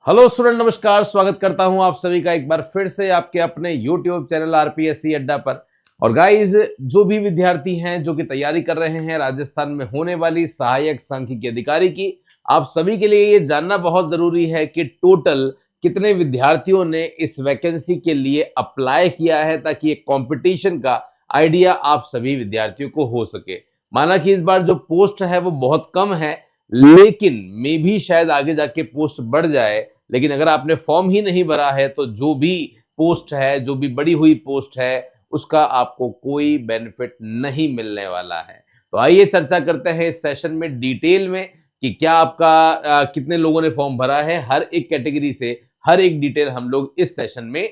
Hello student, नमस्कार। स्वागत करता हूं आप सभी का एक बार फिर से आपके अपने यूट्यूब चैनल आरपीएससी अड्डा पर। और गाइस, जो भी विद्यार्थी हैं जो कि तैयारी कर रहे हैं राजस्थान में होने वाली सहायक सांख्यिकी अधिकारी की, आप सभी के लिए ये जानना बहुत जरूरी है कि टोटल कितने विद्यार्थियों ने इस वैकेंसी के लिए अप्लाई किया है, ताकि एक कंपटीशन का आइडिया आप सभी विद्यार्थियों को हो सके। माना कि इस बार जो पोस्ट है वो बहुत कम है, लेकिन मे भी शायद आगे जाके पोस्ट बढ़ जाए। लेकिन अगर आपने फॉर्म ही नहीं भरा है तो जो भी पोस्ट है, जो भी बड़ी हुई पोस्ट है, उसका आपको कोई बेनिफिट नहीं मिलने वाला है। तो आइए चर्चा करते हैं इस सेशन में डिटेल में कि क्या आपका कितने लोगों ने फॉर्म भरा है। हर एक कैटेगरी से हर एक डिटेल हम लोग इस सेशन में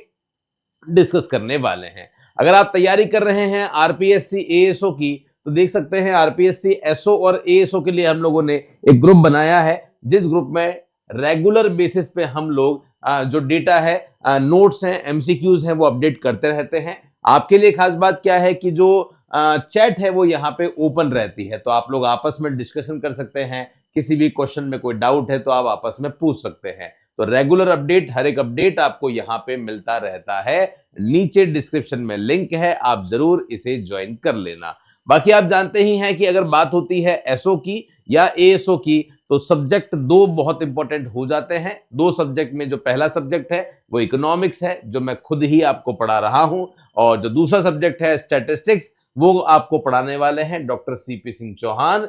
डिस्कस करने वाले हैं। अगर आप तैयारी कर रहे हैं आरपीएससी एएसओ की, तो देख सकते हैं आरपीएससी एसओ और एएसओ के लिए हम लोगों ने एक ग्रुप बनाया है, जिस ग्रुप में रेगुलर बेसिस पे हम लोग जो डेटा है, नोट्स हैं, एमसीक्यूज हैं, वो अपडेट करते रहते हैं। आपके लिए खास बात क्या है कि जो चैट है वो यहाँ पे ओपन रहती है, तो आप लोग आपस में डिस्कशन कर सकते हैं। किसी भी क्वेश्चन में कोई डाउट है तो आप आपस में पूछ सकते हैं। तो रेगुलर अपडेट, हर एक अपडेट आपको यहाँ पे मिलता रहता है। नीचे डिस्क्रिप्शन में लिंक है, आप जरूर इसे ज्वाइन कर लेना। बाकी आप जानते ही हैं कि अगर बात होती है एसओ की या एएसओ की, तो सब्जेक्ट दो बहुत इंपॉर्टेंट हो जाते हैं। दो सब्जेक्ट में जो पहला सब्जेक्ट है वो इकोनॉमिक्स है, जो मैं खुद ही आपको पढ़ा रहा हूं, और जो दूसरा सब्जेक्ट है स्टैटिस्टिक्स, वो आपको पढ़ाने वाले हैं डॉक्टर सीपी सिंह चौहान,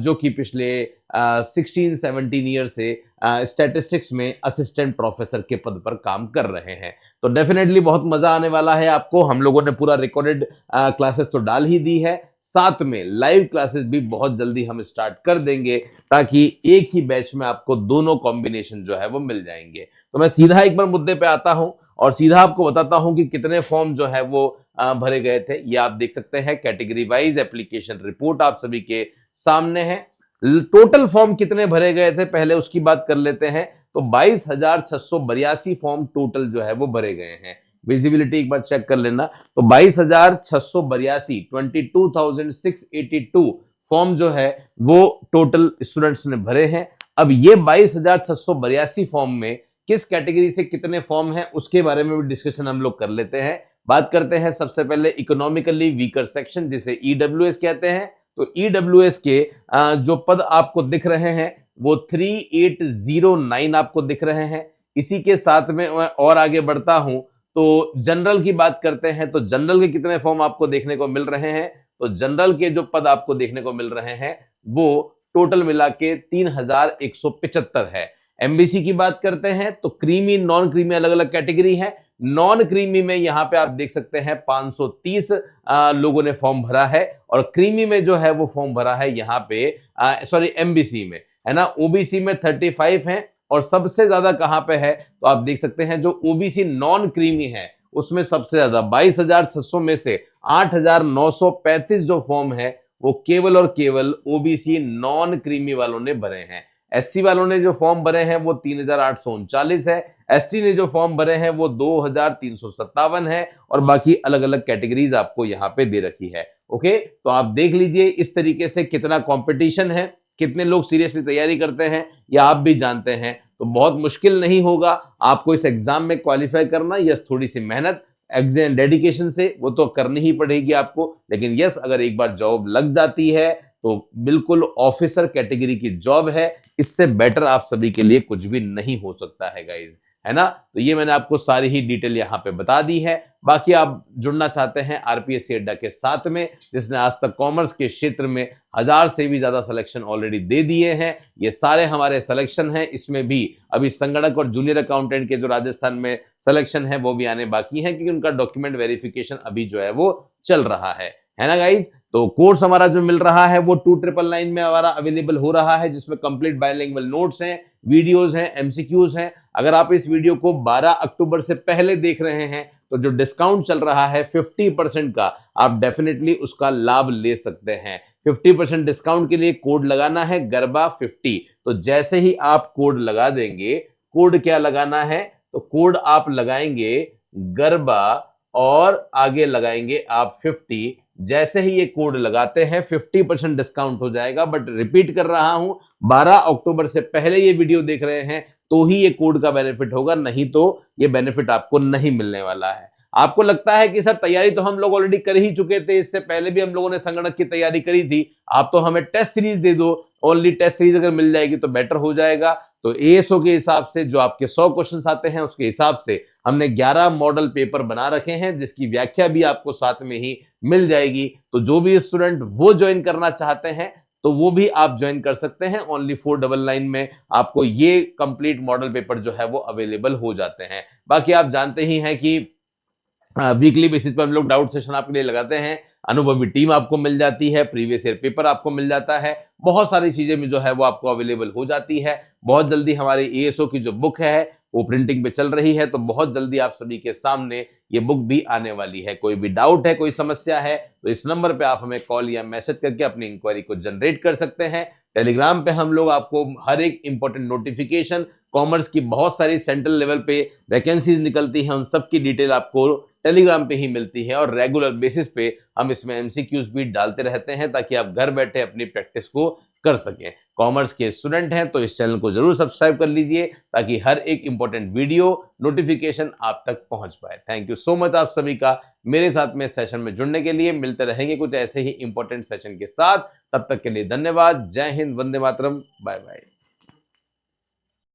जो कि पिछले 16-17 ईयर से स्टैटिस्टिक्स में असिस्टेंट प्रोफेसर के पद पर काम कर रहे हैं। तो डेफिनेटली बहुत मजा आने वाला है आपको। हम लोगों ने पूरा रिकॉर्डेड क्लासेस तो डाल ही दी है, साथ में लाइव क्लासेस भी बहुत जल्दी हम स्टार्ट कर देंगे, ताकि एक ही बैच में आपको दोनों कॉम्बिनेशन जो है वो मिल जाएंगे। तो मैं सीधा एक बार मुद्दे पे आता हूं और सीधा आपको बताता हूं कि कितने फॉर्म जो है वो भरे गए थे। ये आप देख सकते हैं, कैटेगरी वाइज एप्लीकेशन रिपोर्ट आप सभी के सामने है। टोटल फॉर्म कितने भरे गए थे पहले उसकी बात कर लेते हैं। तो 22,682 फॉर्म टोटल जो है वो भरे गए हैं। विजिबिलिटी एक बार चेक कर लेना। तो 22,682 22,682 फॉर्म जो है वो टोटल स्टूडेंट्स ने भरे हैं। अब ये 22,682 फॉर्म में किस कैटेगरी से कितने फॉर्म हैं उसके बारे में भी डिस्कशन हम लोग कर लेते हैं। बात करते हैं सबसे पहले इकोनॉमिकली वीकर सेक्शन, जिसे ईडब्ल्यूएस कहते हैं। तो ईडब्ल्यूएस के जो पद आपको दिख रहे हैं वो 3809 आपको दिख रहे हैं। इसी के साथ में मैं और आगे बढ़ता हूं तो जनरल की बात करते हैं। तो जनरल के कितने फॉर्म आपको देखने को मिल रहे हैं? तो जनरल के जो पद आपको देखने को मिल रहे हैं वो टोटल मिला के 3175 है। एमबीसी की बात करते हैं तो क्रीमी, नॉन क्रीमी अलग अलग कैटेगरी है। नॉन क्रीमी में यहां पे आप देख सकते हैं 530 लोगों ने फॉर्म भरा है, और क्रीमी में जो है वो फॉर्म भरा है यहाँ पे सॉरी एमबीसी में, है ना। ओबीसी में 35 है, और सबसे ज्यादा कहां पे है तो आप देख सकते हैं जो ओबीसी नॉन क्रीमी है उसमें सबसे ज्यादा 22,600 में से 8,935 जो फॉर्म है वो केवल और केवल ओबीसी नॉन क्रीमी वालों ने भरे हैं। एससी वालों ने जो फॉर्म भरे हैं वो 3,839 है। एसटी ने जो फॉर्म भरे हैं वो 2,357 है, और बाकी अलग अलग कैटेगरीज आपको यहाँ पे दे रखी है। ओके, तो आप देख लीजिए इस तरीके से कितना कंपटीशन है, कितने लोग सीरियसली तैयारी करते हैं, या आप भी जानते हैं। तो बहुत मुश्किल नहीं होगा आपको इस एग्जाम में क्वालिफाई करना। यस, थोड़ी सी मेहनत, एग्जाम डेडिकेशन से वो तो करनी ही पड़ेगी आपको, लेकिन यस, अगर एक बार जॉब लग जाती है तो बिल्कुल ऑफिसर कैटेगरी की जॉब है। इससे बेटर आप सभी के लिए कुछ भी नहीं हो सकता है गाइज, है ना। तो ये मैंने आपको सारी ही डिटेल यहाँ पे बता दी है। बाकी आप जुड़ना चाहते हैं आरपीएससी अड्डा के साथ में, जिसने आज तक कॉमर्स के क्षेत्र में 1000 से भी ज्यादा सिलेक्शन ऑलरेडी दे दिए हैं। ये सारे हमारे सिलेक्शन हैं, इसमें भी अभी संगणक और जूनियर अकाउंटेंट के जो राजस्थान में सिलेक्शन है वो भी आने बाकी हैं, क्योंकि उनका डॉक्यूमेंट वेरिफिकेशन अभी जो है वो चल रहा है ना गाइज। तो कोर्स हमारा जो मिल रहा है वो 2999 में हमारा अवेलेबल हो रहा है, जिसमें कंप्लीट बायलिंगुअल नोट्स हैं, वीडियोस हैं, एमसीक्यूज हैं। अगर आप इस वीडियो को 12 अक्टूबर से पहले देख रहे हैं तो जो डिस्काउंट चल रहा है 50% का, आप डेफिनेटली उसका लाभ ले सकते हैं। 50% डिस्काउंट के लिए कोड लगाना है गरबा50। तो जैसे ही आप कोड लगा देंगे, कोड क्या लगाना है तो कोड आप लगाएंगे गरबा और आगे लगाएंगे आप 50। जैसे ही ये कोड लगाते हैं 50% डिस्काउंट हो जाएगा। बट रिपीट कर रहा हूं, 12 अक्टूबर से पहले ये वीडियो देख रहे हैं तो ही ये कोड का बेनिफिट होगा, नहीं तो ये बेनिफिट आपको नहीं मिलने वाला है। आपको लगता है कि सर तैयारी तो हम लोग ऑलरेडी कर ही चुके थे, इससे पहले भी हम लोगों ने संगणक की तैयारी करी थी, आप तो हमें टेस्ट सीरीज दे दो, ओनली टेस्ट सीरीज अगर मिल जाएगी तो बेटर हो जाएगा। तो एएसओ के हिसाब से जो आपके 100 क्वेश्चंस आते हैं उसके हिसाब से हमने 11 मॉडल पेपर बना रखे हैं, जिसकी व्याख्या भी आपको साथ में ही मिल जाएगी। तो जो भी स्टूडेंट वो ज्वाइन करना चाहते हैं तो वो भी आप ज्वाइन कर सकते हैं। ओनली 499 में आपको ये कंप्लीट मॉडल पेपर जो है वो अवेलेबल हो जाते हैं। बाकी आप जानते ही हैं कि वीकली बेसिस पर हम लोग डाउट सेशन आपके लिए लगाते हैं, अनुभवी टीम आपको मिल जाती है, प्रीवियस ईयर पेपर आपको मिल जाता है, बहुत सारी चीजें में जो है वो आपको अवेलेबल हो जाती है। बहुत जल्दी हमारी एएसओ की जो बुक है वो प्रिंटिंग पे चल रही है, तो बहुत जल्दी आप सभी के सामने ये बुक भी आने वाली है। कोई भी डाउट है, कोई समस्या है, तो इस नंबर पे आप हमें कॉल या मैसेज करके अपनी इंक्वायरी को जनरेट कर सकते हैं। टेलीग्राम पे हम लोग आपको हर एक इंपॉर्टेंट नोटिफिकेशन, कॉमर्स की बहुत सारी सेंट्रल लेवल पे वैकेंसीज निकलती हैं, उन सब की डिटेल आपको टेलीग्राम पे ही मिलती है, और रेगुलर बेसिस पे हम इसमें एमसीक्यूज भी डालते रहते हैं ताकि आप घर बैठे अपनी प्रैक्टिस को कर सकें। कॉमर्स के स्टूडेंट हैं तो इस चैनल को जरूर सब्सक्राइब कर लीजिए ताकि हर एक इंपॉर्टेंट वीडियो नोटिफिकेशन आप तक पहुंच पाए। थैंक यू सो मच आप सभी का मेरे साथ में सेशन में जुड़ने के लिए। मिलते रहेंगे कुछ ऐसे ही इंपॉर्टेंट सेशन के साथ, तब तक के लिए धन्यवाद। जय हिंद, वंदे मातरम, बाय बाय।